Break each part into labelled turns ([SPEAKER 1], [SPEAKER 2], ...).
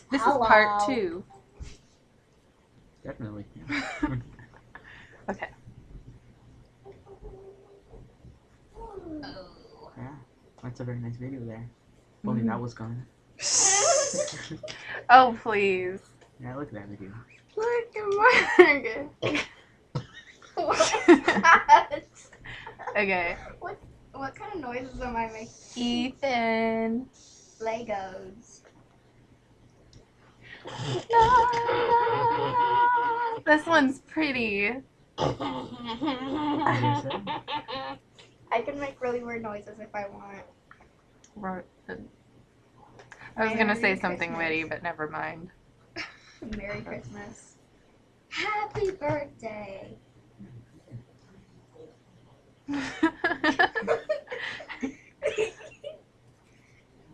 [SPEAKER 1] This is part 2.
[SPEAKER 2] Definitely.
[SPEAKER 1] Okay.
[SPEAKER 2] Yeah, that's a very nice video there. If only that was gone.
[SPEAKER 1] Oh, please.
[SPEAKER 2] Yeah, look at that video.
[SPEAKER 1] Look at Morgan.
[SPEAKER 3] What's that?
[SPEAKER 1] Okay.
[SPEAKER 3] What kind of noises am I making?
[SPEAKER 1] Ethan.
[SPEAKER 3] Legos.
[SPEAKER 1] This one's pretty.
[SPEAKER 3] I can make really weird noises if I want.
[SPEAKER 1] I was gonna say
[SPEAKER 3] Merry
[SPEAKER 1] something
[SPEAKER 3] Christmas.
[SPEAKER 1] witty, but never mind.
[SPEAKER 3] Merry Christmas. Happy birthday. Happy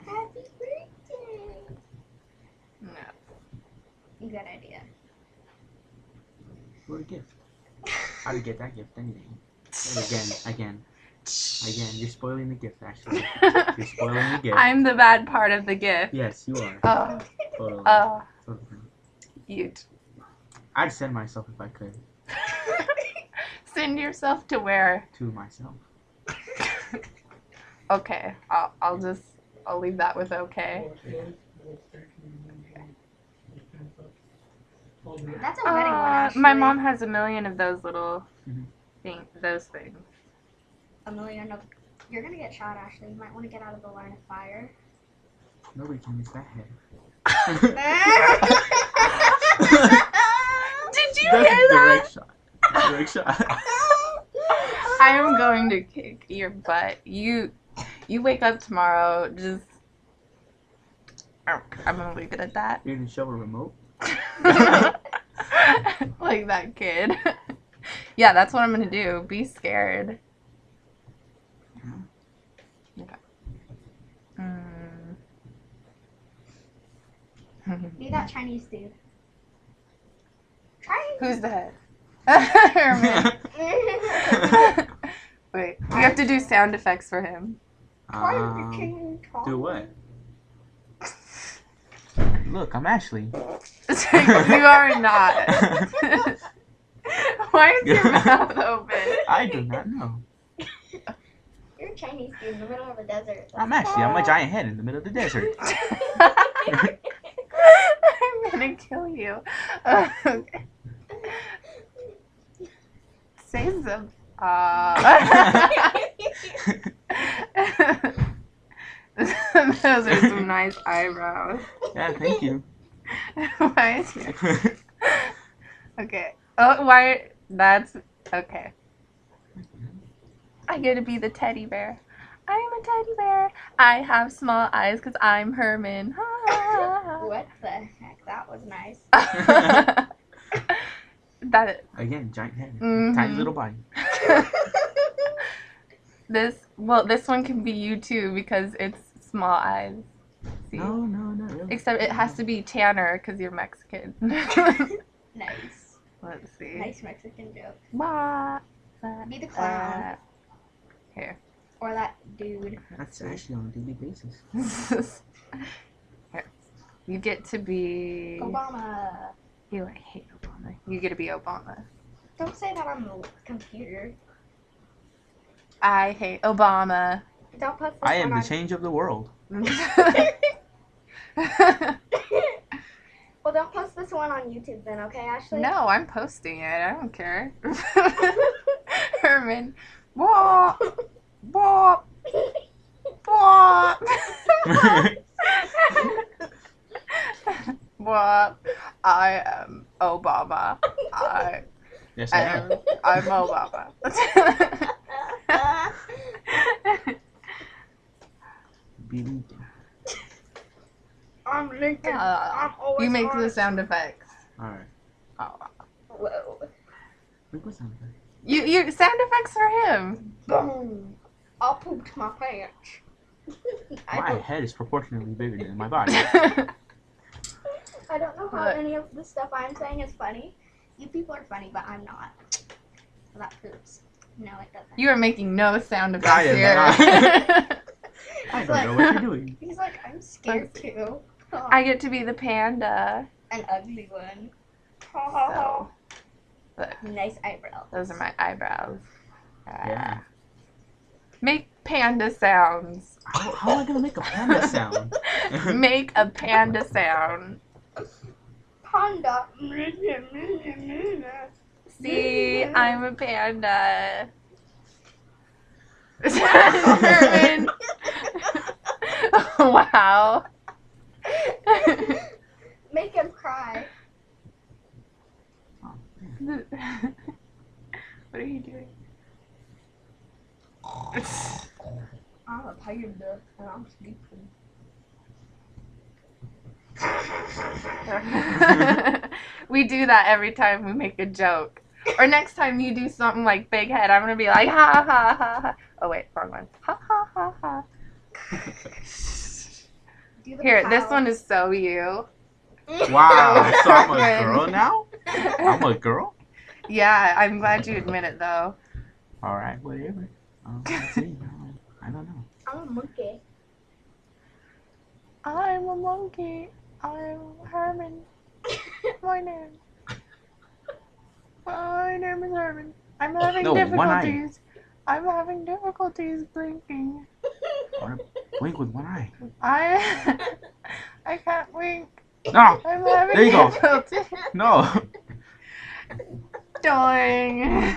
[SPEAKER 3] birthday.
[SPEAKER 1] No.
[SPEAKER 3] Good idea.
[SPEAKER 2] What a gift. How to get that gift anything? Again, you're spoiling the gift, actually. You're spoiling the gift.
[SPEAKER 1] I'm the bad part of the gift.
[SPEAKER 2] Yes, you are.
[SPEAKER 1] Oh.
[SPEAKER 2] Totally. Totally.
[SPEAKER 1] Ute.
[SPEAKER 2] I'd send myself if I could.
[SPEAKER 1] Send yourself to where?
[SPEAKER 2] To myself.
[SPEAKER 1] Okay. I'll leave that with okay.
[SPEAKER 3] That's a wedding one, actually.
[SPEAKER 1] My mom has a million of those little those things.
[SPEAKER 3] A million of... You're gonna get shot, Ashley. You might want to get out of the line of fire.
[SPEAKER 2] Nobody can miss that head.
[SPEAKER 1] Did you
[SPEAKER 2] That's
[SPEAKER 1] hear
[SPEAKER 2] a
[SPEAKER 1] that?
[SPEAKER 2] direct shot. Direct shot.
[SPEAKER 1] I am going to kick your butt. You wake up tomorrow, just... I'm gonna leave it at that.
[SPEAKER 2] You're gonna show a remote?
[SPEAKER 1] Like that kid. Yeah, that's what I'm gonna do. Be scared. Okay.
[SPEAKER 3] Be that Chinese dude. Try.
[SPEAKER 1] Who's the head? Herman. Wait, we have to do sound effects for him.
[SPEAKER 2] Do what? Look, I'm Ashley.
[SPEAKER 1] You are not. Why is your mouth open?
[SPEAKER 2] I do not know.
[SPEAKER 3] You're a Chinese dude in the middle of a desert.
[SPEAKER 2] I'm Ashley. I'm a giant head in the middle of the desert.
[SPEAKER 1] I'm gonna kill you. Okay. Say some. Those are some nice eyebrows.
[SPEAKER 2] Yeah, thank you.
[SPEAKER 1] Why is your... Okay. Oh, why? That's... Okay. I get to be the teddy bear. I'm a teddy bear. I have small eyes because I'm Herman.
[SPEAKER 3] What the heck? That was nice.
[SPEAKER 1] That...
[SPEAKER 2] Again, giant head.
[SPEAKER 1] Mhm.
[SPEAKER 2] Tiny little body.
[SPEAKER 1] This one can be you too because it's small eyes. See?
[SPEAKER 2] No, not really.
[SPEAKER 1] Except it has to be Tanner because you're Mexican.
[SPEAKER 3] Nice.
[SPEAKER 1] Let's see.
[SPEAKER 3] Nice Mexican joke.
[SPEAKER 1] Wah,
[SPEAKER 3] Be the clown.
[SPEAKER 1] Here.
[SPEAKER 3] Or that dude.
[SPEAKER 2] That's actually on a daily basis.
[SPEAKER 1] Here. You get to be...
[SPEAKER 3] Obama.
[SPEAKER 1] I hate Obama. You get to be Obama.
[SPEAKER 3] Don't say that on the computer.
[SPEAKER 1] I hate Obama.
[SPEAKER 3] Don't put this
[SPEAKER 2] I am
[SPEAKER 3] one
[SPEAKER 2] the change of the world.
[SPEAKER 3] Well, don't post this one on YouTube then, okay, Ashley?
[SPEAKER 1] No, I'm posting it. I don't care. Herman. Wah, wah, wah. Wah. I am Obama.
[SPEAKER 2] Yes, I am.
[SPEAKER 1] I'm Obama.
[SPEAKER 2] Be Lincoln.
[SPEAKER 3] I'm Lincoln. I'm always
[SPEAKER 1] You make the
[SPEAKER 3] honest.
[SPEAKER 1] sound effects.
[SPEAKER 2] Alright.
[SPEAKER 1] Oh.
[SPEAKER 3] Whoa.
[SPEAKER 2] Look what's on there.
[SPEAKER 1] You sound effects for him.
[SPEAKER 3] Boom. I pooped my pants.
[SPEAKER 2] My head is proportionally bigger than my body.
[SPEAKER 3] I don't know how
[SPEAKER 1] Look.
[SPEAKER 3] any of the stuff I'm saying is funny. You people are funny, but I'm not. So that proves. No, it doesn't.
[SPEAKER 1] You are making no sound
[SPEAKER 2] I
[SPEAKER 1] effects
[SPEAKER 2] am
[SPEAKER 1] here.
[SPEAKER 2] not. I don't know what you're doing.
[SPEAKER 3] He's like, I'm scared too.
[SPEAKER 1] I get to be the panda.
[SPEAKER 3] An ugly one.
[SPEAKER 1] So, look,
[SPEAKER 3] Nice eyebrows.
[SPEAKER 1] those are my eyebrows.
[SPEAKER 2] Yeah.
[SPEAKER 1] Make panda sounds.
[SPEAKER 2] How am I gonna make a panda sound?
[SPEAKER 1] Make a panda sound.
[SPEAKER 3] Panda.
[SPEAKER 1] See, I'm a panda. Herman. Wow.
[SPEAKER 3] Make him cry.
[SPEAKER 1] What are you doing?
[SPEAKER 3] I'm a panda and I'm sleeping.
[SPEAKER 1] We do that every time we make a joke. Or next time you do something like big head, I'm gonna be like ha ha ha ha. Oh wait, wrong one. Ha ha ha ha.
[SPEAKER 3] Do the
[SPEAKER 1] Here, this
[SPEAKER 3] power.
[SPEAKER 1] one is so you.
[SPEAKER 2] Wow, so I'm a girl now? I'm a girl?
[SPEAKER 1] Yeah, I'm glad you admit it though.
[SPEAKER 2] Alright, whatever. Let's see. I don't know.
[SPEAKER 3] I'm a monkey.
[SPEAKER 1] I'm a monkey. I'm Herman. My name. My name is Herman. I'm having
[SPEAKER 2] No, one eye.
[SPEAKER 1] difficulties. I'm having difficulties blinking.
[SPEAKER 2] I want to blink with one eye.
[SPEAKER 1] I can't wink.
[SPEAKER 2] No!
[SPEAKER 1] I'm having
[SPEAKER 2] There you go.
[SPEAKER 1] difficulties.
[SPEAKER 2] No!
[SPEAKER 1] Doing.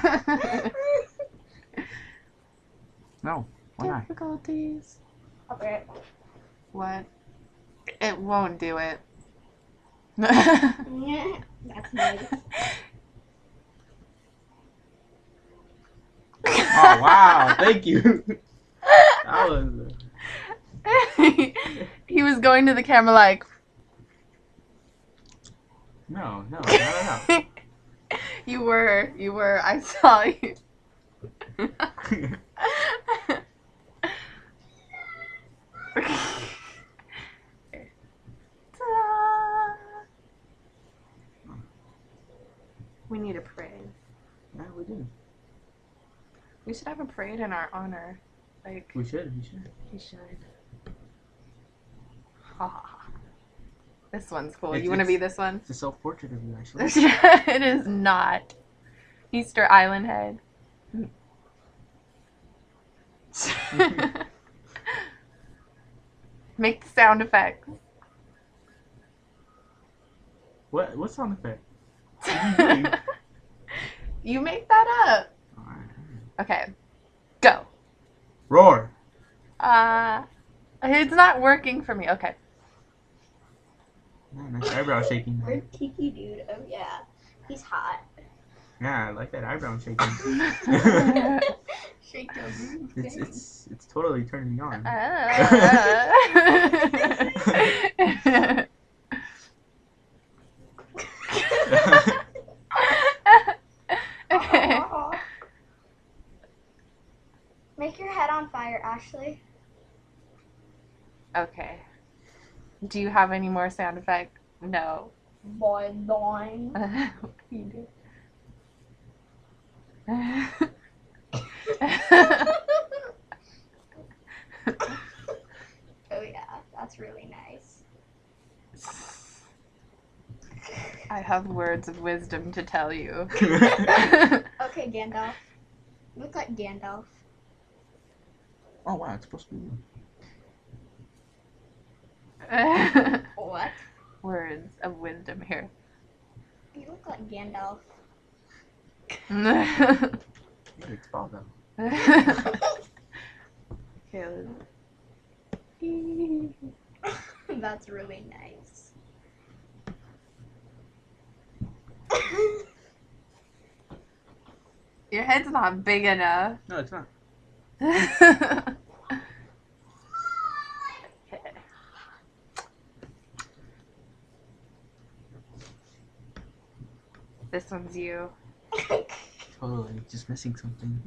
[SPEAKER 2] No, one eye.
[SPEAKER 1] Difficulties.
[SPEAKER 3] Okay.
[SPEAKER 1] What? It won't do it.
[SPEAKER 3] That's nice.
[SPEAKER 2] Oh, wow, thank you. That was...
[SPEAKER 1] He was going to the camera like.
[SPEAKER 2] No.
[SPEAKER 1] You were. I saw you. Ta-da. We need a parade.
[SPEAKER 2] Yeah, we do.
[SPEAKER 1] We should have a parade in our honor. Like,
[SPEAKER 2] We should.
[SPEAKER 1] we should. Ha ha ha. This one's cool.
[SPEAKER 2] It's-
[SPEAKER 1] You want to
[SPEAKER 2] it's-
[SPEAKER 1] be this one?
[SPEAKER 2] It's a self-portrait of you, actually.
[SPEAKER 1] It is not. Easter Island head. Make the sound effects.
[SPEAKER 2] What sound effect?
[SPEAKER 1] You make that up.
[SPEAKER 2] Alright.
[SPEAKER 1] Okay. Go.
[SPEAKER 2] Roar!
[SPEAKER 1] It's not working for me. Okay.
[SPEAKER 2] Yeah, nice eyebrow shaking.
[SPEAKER 3] We're Kiki dude. Oh yeah. He's hot.
[SPEAKER 2] Yeah, I like that eyebrow shaking.
[SPEAKER 3] Shake your booty.
[SPEAKER 2] It's totally turning me on.
[SPEAKER 1] Okay.
[SPEAKER 3] Make your head on fire, Ashley.
[SPEAKER 1] Okay. Do you have any more sound effect? No.
[SPEAKER 3] Boing boing.
[SPEAKER 1] What do you do?
[SPEAKER 3] Oh yeah, that's really nice.
[SPEAKER 1] I have words of wisdom to tell you.
[SPEAKER 3] Okay, Gandalf. You look like Gandalf.
[SPEAKER 2] Oh wow, it's supposed to be you.
[SPEAKER 3] What?
[SPEAKER 1] Words of wisdom here.
[SPEAKER 3] You look like Gandalf.
[SPEAKER 2] Yeah, it's bald though.
[SPEAKER 1] Okay,
[SPEAKER 3] That's really nice.
[SPEAKER 1] your head's not big enough.
[SPEAKER 2] No, it's not.
[SPEAKER 1] Okay. This one's you.
[SPEAKER 2] Totally, just missing something.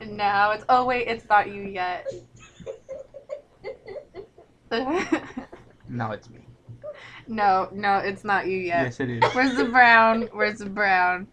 [SPEAKER 1] Now it's. Oh wait, it's not you yet.
[SPEAKER 2] Now it's me.
[SPEAKER 1] No, it's not you yet.
[SPEAKER 2] Yes, it is.
[SPEAKER 1] Where's the brown? Where's the brown?